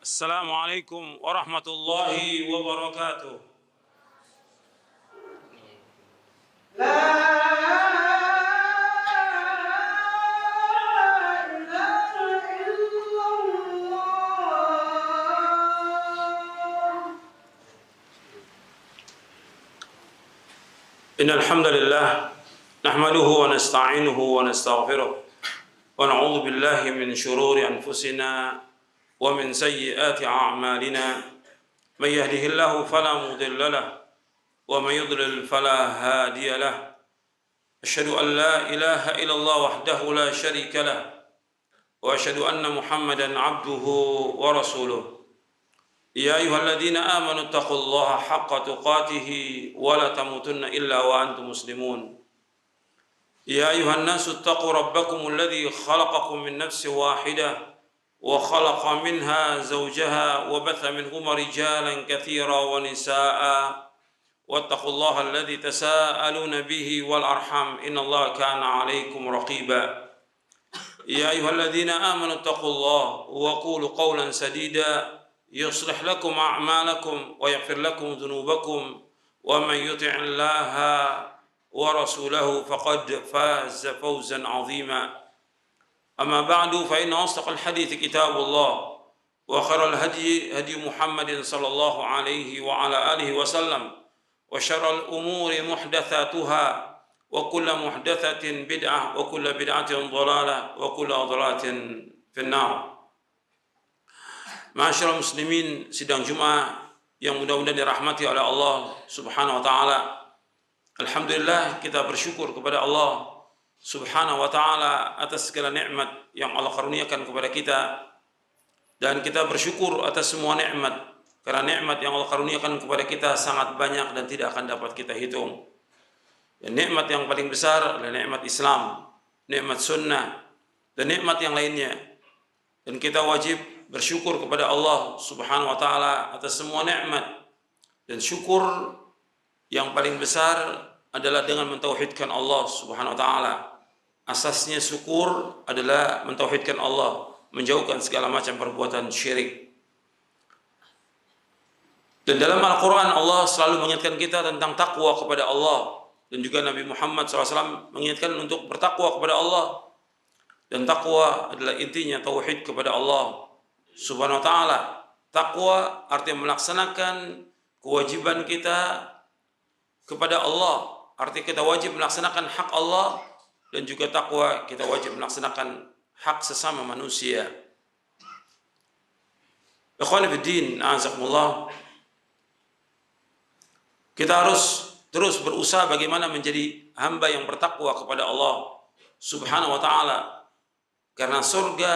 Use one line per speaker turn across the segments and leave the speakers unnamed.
Assalamualaikum warahmatullahi wabarakatuh. Innal hamdalillah nahmaduhu wa nasta'inuhu wa nastaghfiruh wa na'udzu billahi min shururi anfusina wa min sayyiati a'malina may yahdihillahu fala mudilla lahu wa may yudlil fala hadiya lahu asyhadu an la ilaha illallah wahdahu la syarika lahu wa asyhadu anna Muhammadan 'abduhu wa rasuluh. Ya ayyuhalladzina amanu taqullaha haqqa tuqatih wa la tamutunna illa wa antum muslimun. Ya ayyuhan nasu taqu rabbakumul ladzi khalaqakum min nafsin wahidah wa khalaqa minha zawjaha wa batha minhuma rijalan katsiran wa nisaa'a wattaqullaha alladzi tasaaluna bihi wal arham innallaha kana 'alaikum raqiba. Ya ayyuhalladzina amanu taqullaha wa qulu qawlan sadida يصلح لكم أعمالكم ويغفر لكم ذنوبكم ومن يطع الله ورسوله فقد فاز فوزا عظيما. أما بعد فإن أصدق الحديث كتاب الله وخير الهدي هدي محمد صلى الله عليه وعلى آله وسلم وشر الأمور محدثاتها وكل محدثة بدعة وكل بدعة ضلالة وكل ضلالة في النار. Ma'asyiral muslimin sidang Jumat yang mudah-mudahan dirahmati oleh Allah Subhanahu wa taala. Alhamdulillah kita bersyukur kepada Allah Subhanahu wa taala atas segala nikmat yang Allah karuniakan kepada kita, dan kita bersyukur atas semua nikmat karena nikmat yang Allah karuniakan kepada kita sangat banyak dan tidak akan dapat kita hitung. Dan nikmat yang paling besar adalah nikmat Islam, nikmat sunnah, dan nikmat yang lainnya. Dan kita wajib bersyukur kepada Allah Subhanahu wa taala atas semua nikmat, dan syukur yang paling besar adalah dengan mentauhidkan Allah Subhanahu wa taala. Asasnya syukur adalah mentauhidkan Allah, menjauhkan segala macam perbuatan syirik. Dan dalam Al-Qur'an Allah selalu mengingatkan kita tentang takwa kepada Allah, dan juga Nabi Muhammad SAW mengingatkan untuk bertakwa kepada Allah. Dan takwa adalah intinya tauhid kepada Allah Subhanahu wa ta'ala. Takwa artinya melaksanakan kewajiban kita kepada Allah, artinya kita wajib melaksanakan hak Allah, dan juga takwa kita wajib melaksanakan hak sesama manusia. Ikhwan fillah, a'azakumullah. Kita harus terus berusaha bagaimana menjadi hamba yang bertakwa kepada Allah Subhanahu wa ta'ala, karena surga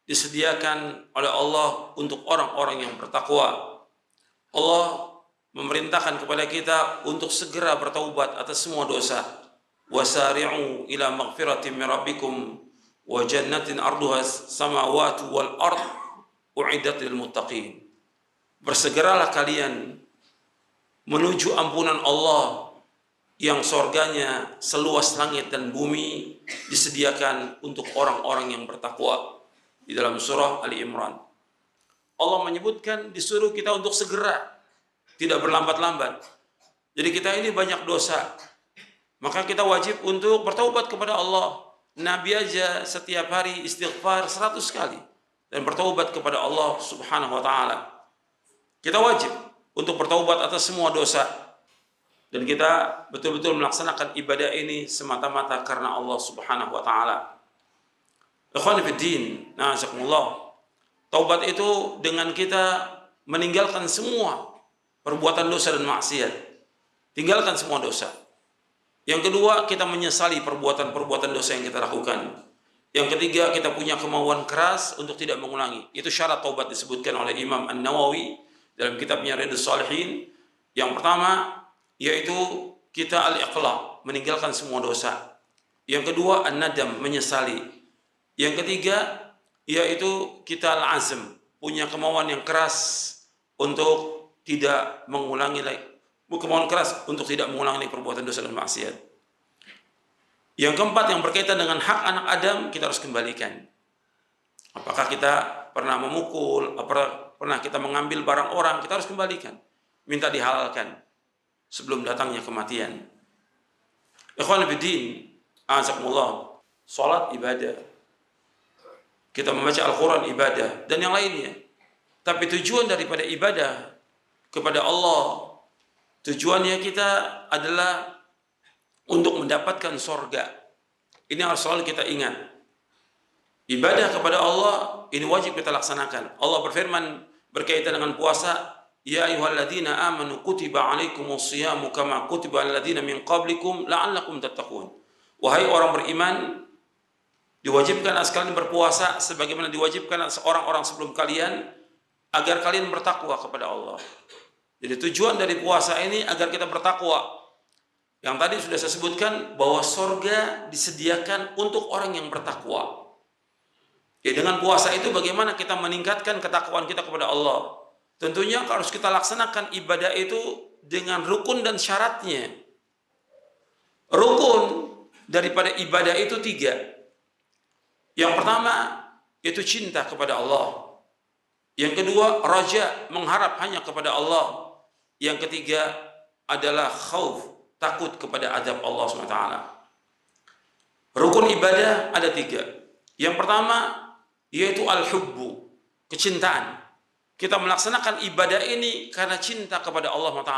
disediakan oleh Allah untuk orang-orang yang bertakwa. Allah memerintahkan kepada kita untuk segera bertaubat atas semua dosa. Wasari'u ila maghfiratin min rabbikum wa jannatin arduha samawati wal ard u'iddat lil muttaqin. Bersegeralah kalian menuju ampunan Allah yang surganya seluas langit dan bumi, disediakan untuk orang-orang yang bertakwa. Di dalam surah Ali Imran Allah menyebutkan disuruh kita untuk segera, tidak berlambat-lambat. Jadi kita ini banyak dosa, maka kita wajib untuk bertaubat kepada Allah. Nabi aja setiap hari istighfar 100 kali dan bertaubat kepada Allah Subhanahu wa ta'ala. Kita wajib untuk bertaubat atas semua dosa, dan kita betul-betul melaksanakan ibadah ini semata-mata karena Allah Subhanahu wa ta'ala. Ikhwan fillah, na'azakumullah. Taubat itu dengan kita meninggalkan semua perbuatan dosa dan maksiat. Tinggalkan semua dosa. Yang kedua, kita menyesali perbuatan-perbuatan dosa yang kita lakukan. Yang ketiga, kita punya kemauan keras untuk tidak mengulangi. Itu syarat taubat disebutkan oleh Imam An-Nawawi dalam kitabnya Riyadhus Shalihin. Yang pertama, yaitu kita al-iqla', meninggalkan semua dosa. Yang kedua, an-nadam, menyesali. Yang ketiga, yaitu kita al-azm, punya kemauan yang keras untuk tidak mengulangi lagi, kemauan keras untuk tidak mengulangi perbuatan dosa dan maksiat. Yang keempat, yang berkaitan dengan hak anak Adam, kita harus kembalikan. Apakah kita pernah memukul, pernah kita mengambil barang orang, kita harus kembalikan. Minta dihalalkan sebelum datangnya kematian. Ikhwan fillah, azakumullah, salat ibadah. Kita membaca Al-Quran ibadah dan yang lainnya. Tapi tujuan daripada ibadah kepada Allah, tujuannya kita adalah untuk mendapatkan surga. Ini harus selalu kita ingat. Ibadah kepada Allah ini wajib kita laksanakan. Allah berfirman berkaitan dengan puasa, ya ayyuhalladzina amanu kutiba alaikumus shiyamu kama kutiba alal ladzina min qablikum la'allakum tattaqun. Wahai orang beriman, diwajibkan sekalian berpuasa sebagaimana diwajibkan orang-orang sebelum kalian agar kalian bertakwa kepada Allah. Jadi tujuan dari puasa ini agar kita bertakwa. Yang tadi sudah saya sebutkan bahwa surga disediakan untuk orang yang bertakwa. Ya, dengan puasa itu bagaimana kita meningkatkan ketakwaan kita kepada Allah? Tentunya harus kita laksanakan ibadah itu dengan rukun dan syaratnya. Rukun daripada ibadah itu 3. Yang pertama itu cinta kepada Allah. Yang kedua raja, mengharap hanya kepada Allah. Yang ketiga adalah khauf, takut kepada azab Allah SWT. Rukun ibadah ada 3. Yang pertama yaitu al-hubbu, kecintaan. Kita melaksanakan ibadah ini karena cinta kepada Allah SWT.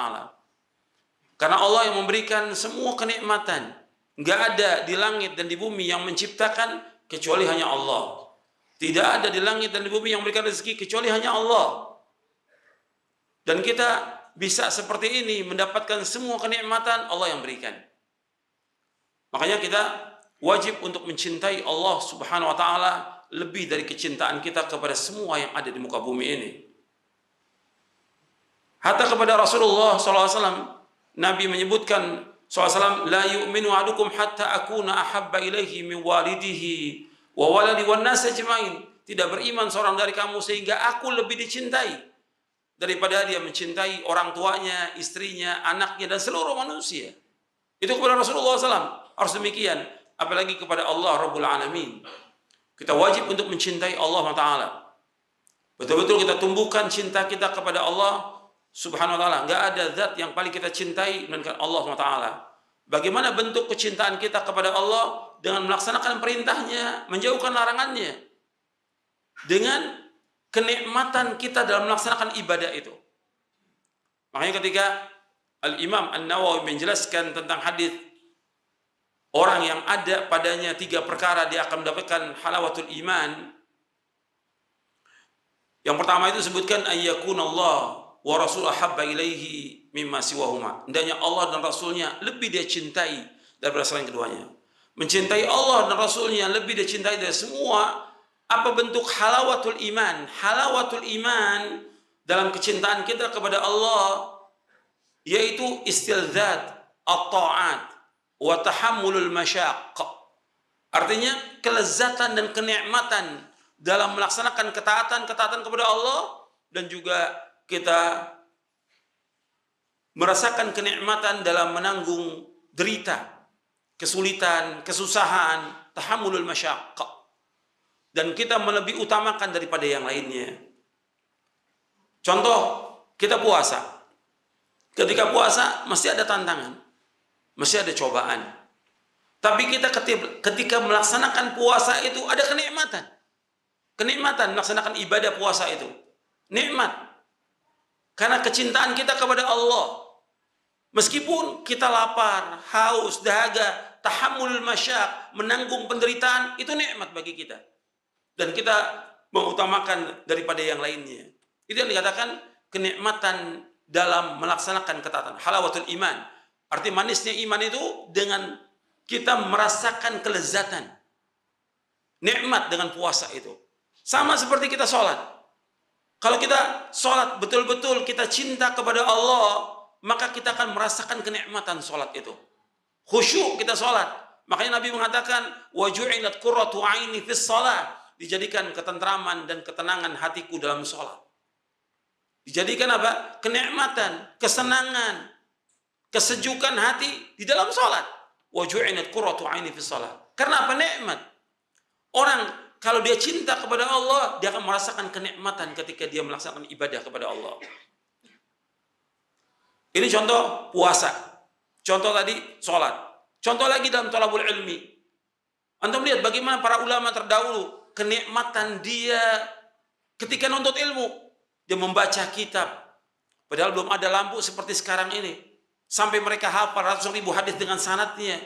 Karena Allah yang memberikan semua kenikmatan. Nggak ada di langit dan di bumi yang menciptakan kecuali hanya Allah. Tidak ada di langit dan di bumi yang memberikan rezeki kecuali hanya Allah. Dan kita bisa seperti ini mendapatkan semua kenikmatan Allah yang berikan. Makanya kita wajib untuk mencintai Allah Subhanahu wa taala lebih dari kecintaan kita kepada semua yang ada di muka bumi ini. Hatta kepada Rasulullah SAW, Nabi menyebutkan SAW, la yu'minu ahadukum hatta akuna ahabba ilaihi min walidihi wa waladi wan nas ajmain. Tidak beriman seorang dari kamu sehingga aku lebih dicintai daripada dia mencintai orang tuanya, istrinya, anaknya dan seluruh manusia. Itu kepada Rasulullah SAW. Harus demikian, apalagi kepada Allah Rabbul Alamin. Kita wajib untuk mencintai Allah Ta'ala. Betul-betul kita tumbuhkan cinta kita kepada Allah Subhanahu wa ta'ala. Enggak ada zat yang paling kita cintai melainkan Allah Ta'ala. Bagaimana bentuk kecintaan kita kepada Allah? Dengan melaksanakan perintahnya, menjauhkan larangannya. Dengan kenikmatan kita dalam melaksanakan ibadah itu. Makanya ketika Al-Imam An-Nawawi menjelaskan tentang hadis orang yang ada padanya 3 perkara dia akan mendapatkan halawatul iman. Yang pertama itu sebutkan ayyakunallah wa rasul ahabba ilaihi mimma siwahuma. Hendaknya Allah dan Rasulnya lebih dia cintai daripada selain keduanya. Mencintai Allah dan Rasulnya lebih dia cintai dari semua. Apa bentuk halawatul iman? Halawatul iman dalam kecintaan kita kepada Allah yaitu istilzat at-ta'at wa tahammulul masyaqq. Artinya kelezatan dan kenikmatan dalam melaksanakan ketaatan kepada Allah dan juga kita merasakan kenikmatan dalam menanggung derita, kesulitan, kesusahan, tahammulul masyaqq. Dan kita lebih utamakan daripada yang lainnya. Contoh, kita puasa. Ketika puasa mesti ada tantangan, mesti ada cobaan. Tapi kita ketika melaksanakan puasa itu ada kenikmatan. Kenikmatan melaksanakan ibadah puasa itu. Nikmat. Karena kecintaan kita kepada Allah. Meskipun kita lapar, haus, dahaga, tahammulul masyaq, menanggung penderitaan, itu nikmat bagi kita. Dan kita mengutamakan daripada yang lainnya. Itu yang dikatakan kenikmatan dalam melaksanakan ketaatan. Halawatul iman. Arti manisnya iman itu dengan kita merasakan kelezatan. Nikmat dengan puasa itu. Sama seperti kita sholat. Kalau kita sholat betul-betul kita cinta kepada Allah, maka kita akan merasakan kenikmatan sholat itu. Khusyuk kita sholat. Makanya Nabi mengatakan, wa ju'ilat qurratu aini fis shalah. Dijadikan ketentraman dan ketenangan hatiku dalam sholat. Dijadikan apa? Kenikmatan, kesenangan, kesejukan hati di dalam sholat. Wa ju'inat qurratu aini fi shalah. Karena apa? Nikmat. Orang kalau dia cinta kepada Allah, dia akan merasakan kenikmatan ketika dia melaksanakan ibadah kepada Allah. Ini contoh puasa. Contoh tadi sholat. Contoh lagi dalam thalabul ilmi. Antum lihat bagaimana para ulama terdahulu kenikmatan dia ketika nuntut ilmu. Dia membaca kitab. Padahal belum ada lampu seperti sekarang ini. Sampai mereka hafal ratusan ribu hadis dengan sanadnya.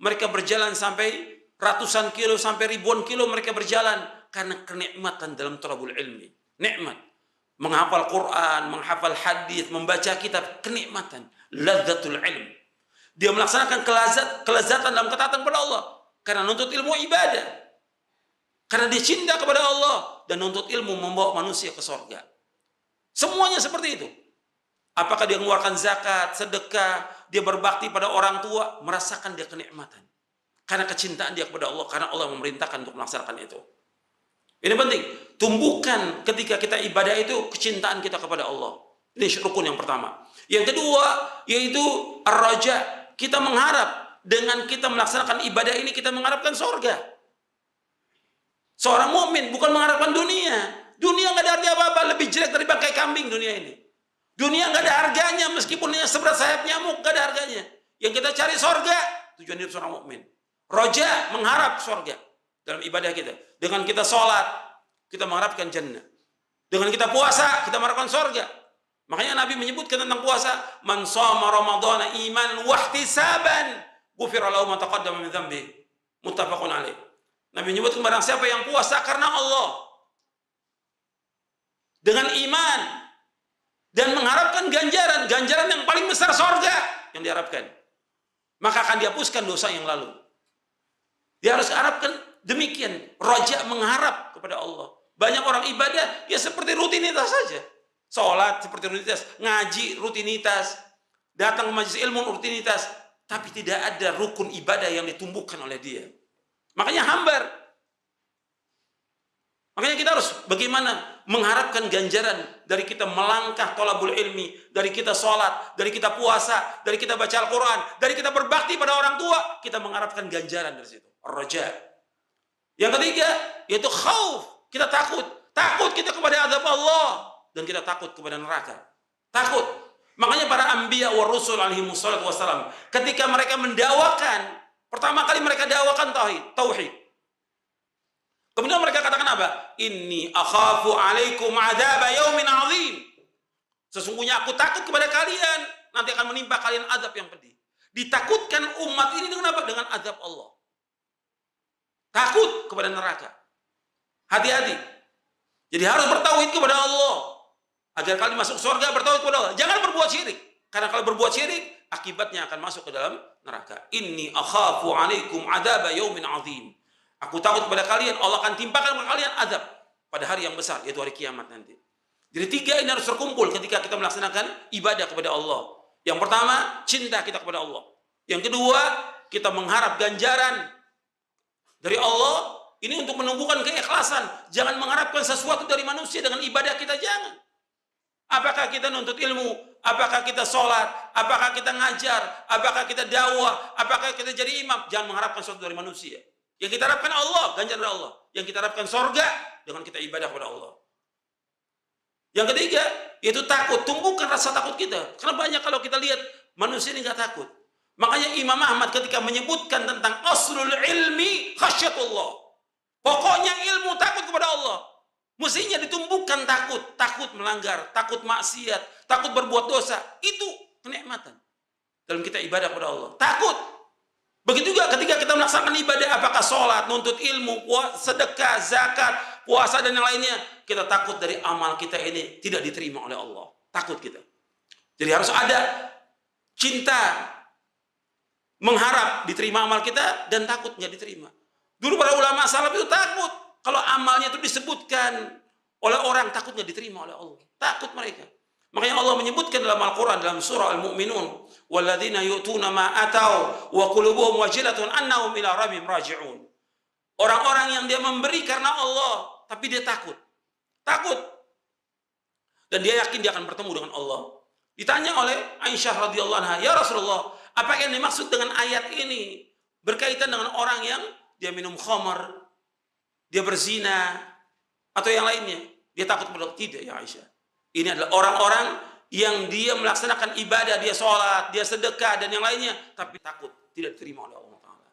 Mereka berjalan sampai ratusan kilo, sampai ribuan kilo mereka berjalan. Karena kenikmatan dalam thalabul ilmi. Nikmat. Menghafal Quran, menghafal hadis, membaca kitab. Kenikmatan. Ladzatul ilm. Dia melaksanakan kelezatan dalam ketaatan kepada Allah. Karena nuntut ilmu ibadah. Karena dia cinta kepada Allah. Dan nuntut ilmu membawa manusia ke surga. Semuanya seperti itu. Apakah dia mengeluarkan zakat, sedekah, dia berbakti pada orang tua, merasakan dia kenikmatan. Karena kecintaan dia kepada Allah. Karena Allah memerintahkan untuk melaksanakan itu. Ini penting. Tumbuhkan ketika kita ibadah itu kecintaan kita kepada Allah. Ini rukun yang pertama. Yang kedua, yaitu ar-raja. Kita mengharap. Dengan kita melaksanakan ibadah ini kita mengharapkan surga. Seorang mukmin bukan mengharapkan dunia. Dunia nggak ada arti apa-apa, lebih jelek dari bangkai kambing dunia ini. Dunia nggak ada harganya meskipun seberat sayap nyamuk, nggak ada harganya. Yang kita cari surga, tujuan hidup seorang mukmin. Roja mengharap surga dalam ibadah kita. Dengan kita sholat, kita mengharapkan jannah. Dengan kita puasa, kita mengharapkan surga. Makanya Nabi menyebutkan tentang puasa, man shoma ramadhana imanan wa ihtisaban ghufira lahu ma taqaddama min dzambi. Muttafaqun alaih. Nabi menyebutkan barang siapa yang puasa karena Allah dengan iman dan mengharapkan ganjaran yang paling besar surga yang diharapkan, maka akan dihapuskan dosa yang lalu. Dia harus harapkan demikian, roja mengharap kepada Allah. Banyak orang ibadah ya seperti rutinitas saja. Sholat seperti rutinitas, ngaji rutinitas, datang ke majelis ilmu rutinitas, tapi tidak ada rukun ibadah yang ditumbuhkan oleh dia. Makanya hambar. Makanya kita harus bagaimana mengharapkan ganjaran dari kita melangkah thalabul ilmi, dari kita sholat, dari kita puasa, dari kita baca Al-Quran, dari kita berbakti pada orang tua, kita mengharapkan ganjaran dari situ. Ar-raja. Yang ketiga, yaitu khauf. Kita takut. Takut kita kepada azab Allah. Dan kita takut kepada neraka. Takut. Makanya para anbiya wa rusul alaihi wassalatu wassalam, ketika mereka mendakwakan, pertama kali mereka dakwakan tauhid. Kemudian mereka katakan apa? Inni akhafu alaikum adzab yaumin azim. Sesungguhnya aku takut kepada kalian, nanti akan menimpa kalian azab yang pedih. Ditakutkan umat ini dengan apa? Dengan azab Allah. Takut kepada neraka. Hati-hati. Jadi harus bertauhid kepada Allah. Agar kalian masuk surga, bertauhid kepada Allah. Jangan berbuat syirik. Karena kalau berbuat syirik, akibatnya akan masuk ke dalam neraka. Inni akhafu alaikum adzab yaumin azim. Aku takut kepada kalian, Allah akan timpakan kepada kalian azab pada hari yang besar, yaitu hari kiamat nanti. Jadi tiga ini harus terkumpul ketika kita melaksanakan ibadah kepada Allah. Yang pertama, cinta kita kepada Allah. Yang kedua, kita mengharap ganjaran dari Allah. Ini untuk menumbuhkan keikhlasan. Jangan mengharapkan sesuatu dari manusia dengan ibadah kita, jangan. Apakah kita nuntut ilmu? Apakah kita sholat? Apakah kita ngajar? Apakah kita dakwah? Apakah kita jadi imam? Jangan mengharapkan sesuatu dari manusia. Yang kita harapkan Allah, ganjaran dari Allah. Yang kita harapkan surga dengan kita ibadah kepada Allah. Yang ketiga, yaitu takut. Tumbuhkan rasa takut kita. Karena banyak kalau kita lihat manusia ini nggak takut. Makanya Imam Ahmad ketika menyebutkan tentang aslul ilmi khasyatullah. Pokoknya ilmu takut kepada Allah. Mestinya ditumbuhkan takut. Takut melanggar, takut maksiat, takut berbuat dosa. Itu kenikmatan dalam kita ibadah kepada Allah. Takut. Begitu juga ketika kita melaksanakan ibadah, apakah sholat, nuntut ilmu, sedekah, zakat, puasa dan yang lainnya, kita takut dari amal kita ini tidak diterima oleh Allah. Takut kita. Jadi harus ada cinta, mengharap diterima amal kita dan takut nggak diterima. Dulu para ulama salaf itu takut kalau amalnya itu disebutkan oleh orang, takut nggak diterima oleh Allah. Takut mereka. Makanya Allah menyebutkan dalam Al-Quran dalam surah Al-Mu'minun, walladzina yu'tuna ma atau wa qulubuhum wajilatun annahum ila rabbihim raji'un. Orang-orang yang dia memberi karena Allah, tapi dia takut. Takut. Dan dia yakin dia akan bertemu dengan Allah. Ditanya oleh Aisyah radhiyallahu anha, "Ya Rasulullah, apa yang dimaksud dengan ayat ini?" Berkaitan dengan orang yang dia minum khamar, dia berzina, atau yang lainnya. Dia takut kepada Allah? Tidak ya Aisyah. Ini adalah orang-orang yang dia melaksanakan ibadah, dia sholat, dia sedekah, dan yang lainnya, tapi takut tidak diterima oleh Allah Ta'ala.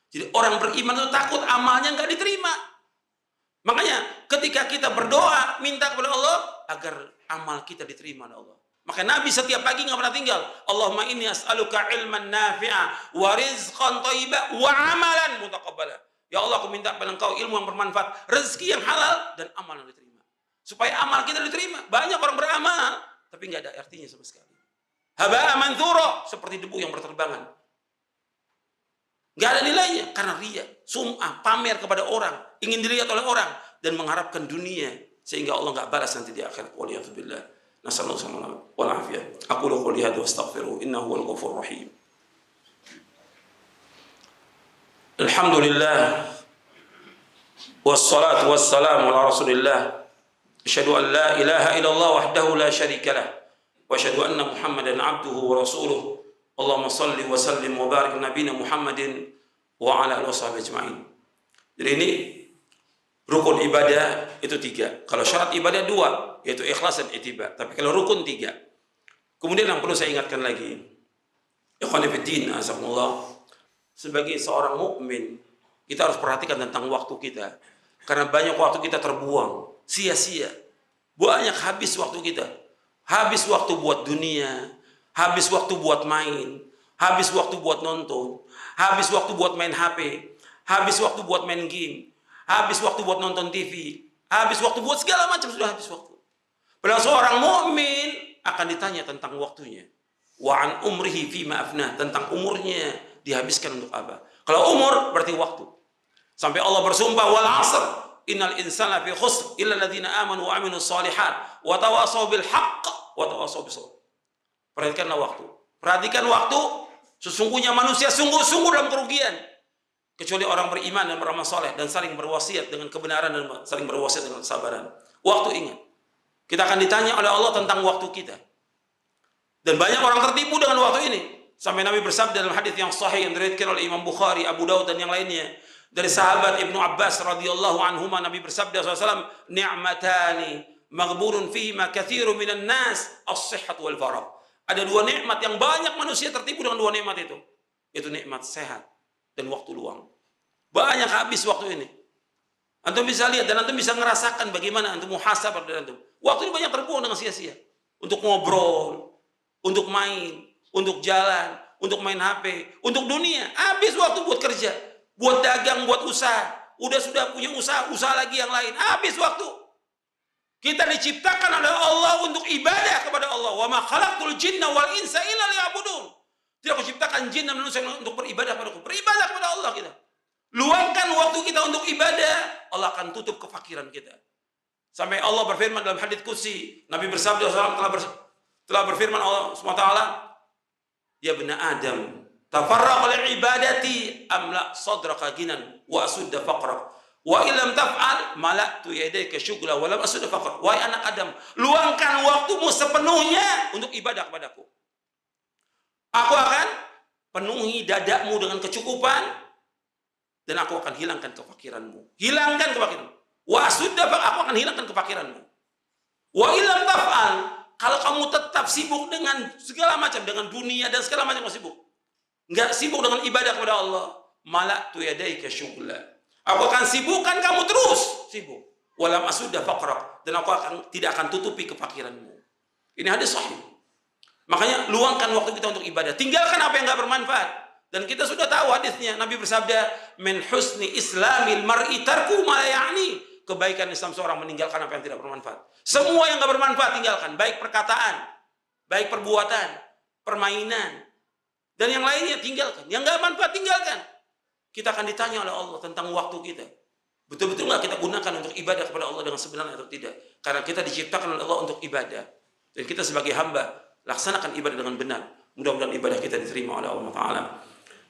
Jadi orang beriman itu takut amalnya nggak diterima. Makanya ketika kita berdoa, minta kepada Allah agar amal kita diterima oleh Allah. Maka Nabi setiap pagi nggak pernah tinggal. Allahumma inni as'aluka ilman nafi'a wa rizqan thayyiba wa amalan mutaqabbala. Ya Allah, aku minta kepada Engkau ilmu yang bermanfaat, rezeki yang halal, dan amal yang diterima. Supaya amal kita diterima. Banyak orang beramal, tapi nggak ada artinya sama sekali. Haba'a manthura, seperti debu yang berterbangan. Nggak ada nilainya, karena riya, sum'ah, pamer kepada orang, ingin dilihat oleh orang, dan mengharapkan dunia, sehingga Allah nggak balas nanti di akhirat. Waliyahzubillah. Nasallallahu wal afiyah. Aqulu qouli hadza wa astaghfiruh, innahu huwal ghafurur rahim. Alhamdulillah wassalatu wassalamu ala Rasulillah. Asyhadu an la ilaha illallah wahdahu la syarika lah wa asyhadu anna Muhammadan abduhu wa rasuluh. Allahumma shalli wa sallim wa barik nabiyina Muhammadin wa ala alihi washabihi ajmain. Jadi ini rukun ibadah itu 3. Kalau syarat ibadah 2, yaitu ikhlas dan ittiba. Tapi kalau rukun 3. Kemudian yang perlu saya ingatkan lagi, ikhwan fillah, azakumullah, sebagai seorang mukmin, kita harus perhatikan tentang waktu kita. Karena banyak waktu kita terbuang, sia-sia. Banyak habis waktu kita. Habis waktu buat dunia, habis waktu buat main, habis waktu buat nonton, habis waktu buat main HP, habis waktu buat main game, habis waktu buat nonton TV, habis waktu buat segala macam, sudah habis waktu. Padahal seorang mukmin akan ditanya tentang waktunya. Wa an umrihi fima afnah, tentang umurnya dihabiskan untuk apa? Kalau umur berarti waktu. Sampai Allah bersumpah, wal 'asr innal insana fi khusr illa alladziina aamanu wa 'amilus shalihat wa tawashaw bil haqq wa tawashaw bis sabr. Perhatikanlah waktu. Perhatikan waktu. Sesungguhnya manusia sungguh-sungguh dalam kerugian, kecuali orang beriman dan beramal saleh dan saling berwasiat dengan kebenaran dan saling berwasiat dengan kesabaran. Waktu, ingat. Kita akan ditanya oleh Allah tentang waktu kita. Dan banyak orang tertipu dengan waktu ini. Sampai Nabi bersabda dalam hadis yang sahih yang diriwayatkan oleh Imam Bukhari, Abu Daud dan yang lainnya, dari sahabat Ibnu Abbas radhiyallahu anhuma, Nabi bersabda SAW, ni'matani maghburun fihima katsirun minan nas, as-sihhat wal faragh. Ada 2 nikmat yang banyak manusia tertipu dengan 2 nikmat itu. Yaitu nikmat sehat dan waktu luang. Banyak habis waktu ini. Antum bisa lihat dan antum bisa ngerasakan bagaimana antum muhasabah dari antum. Waktu ini banyak terbuang dengan sia-sia. Untuk ngobrol, untuk main, untuk jalan, untuk main HP, untuk dunia. Habis waktu buat kerja, buat dagang, buat usaha. Sudah punya usaha lagi yang lain. Habis waktu. Kita diciptakan oleh Allah untuk ibadah kepada Allah. Wa ma khalaqtul jinna wal insa illa liya'budun. Tidak kuciptakan jin dan manusia untuk beribadah kepada Allah. Beribadah kepada Allah kita. Luangkan waktu kita untuk ibadah, Allah akan tutup kefakiran kita. Sampai Allah berfirman dalam hadits qudsi, Nabi bersabda telah berfirman Allah SWT, ya bani Adam, tafarraq li ibadati amla sadraka ginan wa asudda faqrak. Wa illam taf'al mala'tu yadayka syughla wa lam asud faqr. Wahai anak Adam, luangkan waktumu sepenuhnya untuk ibadah kepadaku. Aku akan penuhi dadamu dengan kecukupan dan aku akan hilangkan kefakiranmu. Hilangkan kefakiranmu. Wa asudda faqr, aku akan hilangkan kefakiranmu. Wa illam taf'al, kalau kamu tetap sibuk dengan segala macam, dengan dunia dan segala macam sibuk, enggak sibuk dengan ibadah kepada Allah, mala'tu yadayka syughla. Aku akan sibukkan kamu terus sibuk. Walam asudda faqrak, dan aku tidak akan tutupi kefakiranmu. Ini hadis sahih. Makanya luangkan waktu kita untuk ibadah. Tinggalkan apa yang enggak bermanfaat. Dan kita sudah tahu hadisnya. Nabi bersabda, min husni islamil mar'i tarku ma la ya'ni. Kebaikan Islam seorang meninggalkan apa yang tidak bermanfaat. Semua yang enggak bermanfaat tinggalkan, baik perkataan, baik perbuatan, permainan, dan yang lainnya tinggalkan. Yang enggak bermanfaat tinggalkan. Kita akan ditanya oleh Allah tentang waktu kita. Betul-betul nggak kita gunakan untuk ibadah kepada Allah dengan sebenarnya atau tidak? Karena kita diciptakan oleh Allah untuk ibadah. Dan kita sebagai hamba, laksanakan ibadah dengan benar. Mudah-mudahan ibadah kita diterima oleh Allah Ta'ala.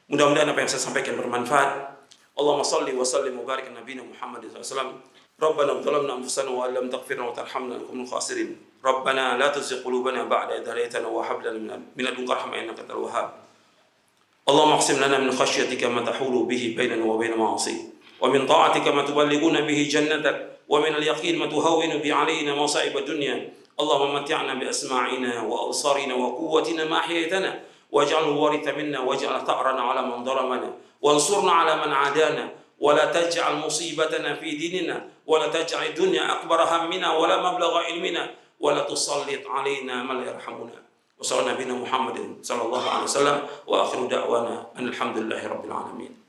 Mudah-mudahan apa yang saya sampaikan bermanfaat. Allahumma salli wa sallim wa barik ala nabiyina Muhammad SAW. Rabbana dhalamna anfusana wa lam taghfir wa tarhamna lakum khasirin. Rabbana la tuzigh qulubana ba'da idh hadaytana wa hab lana min ladunka rahmah innaka antal wahhab. اللهم اقسم لنا من خشيتك ما تحول به بيننا وبين معاصيك ومن طاعتك ما تبلغون به جنتك ومن اليقين ما تهون به علينا مصائب الدنيا اللهم متعنا بأسماعنا وأبصارنا وقوتنا ما أحييتنا واجعله وارث منا واجعل ثأرنا على من ظلمنا وانصرنا على من عادانا ولا تجعل مصيبتنا في ديننا ولا تجعل الدنيا أكبر همنا ولا مبلغ علمنا ولا تسلط علينا من لا يرحمنا وصلى نبينا محمد صلى الله عليه وسلم وآخر دعوانا أن الحمد لله رب العالمين.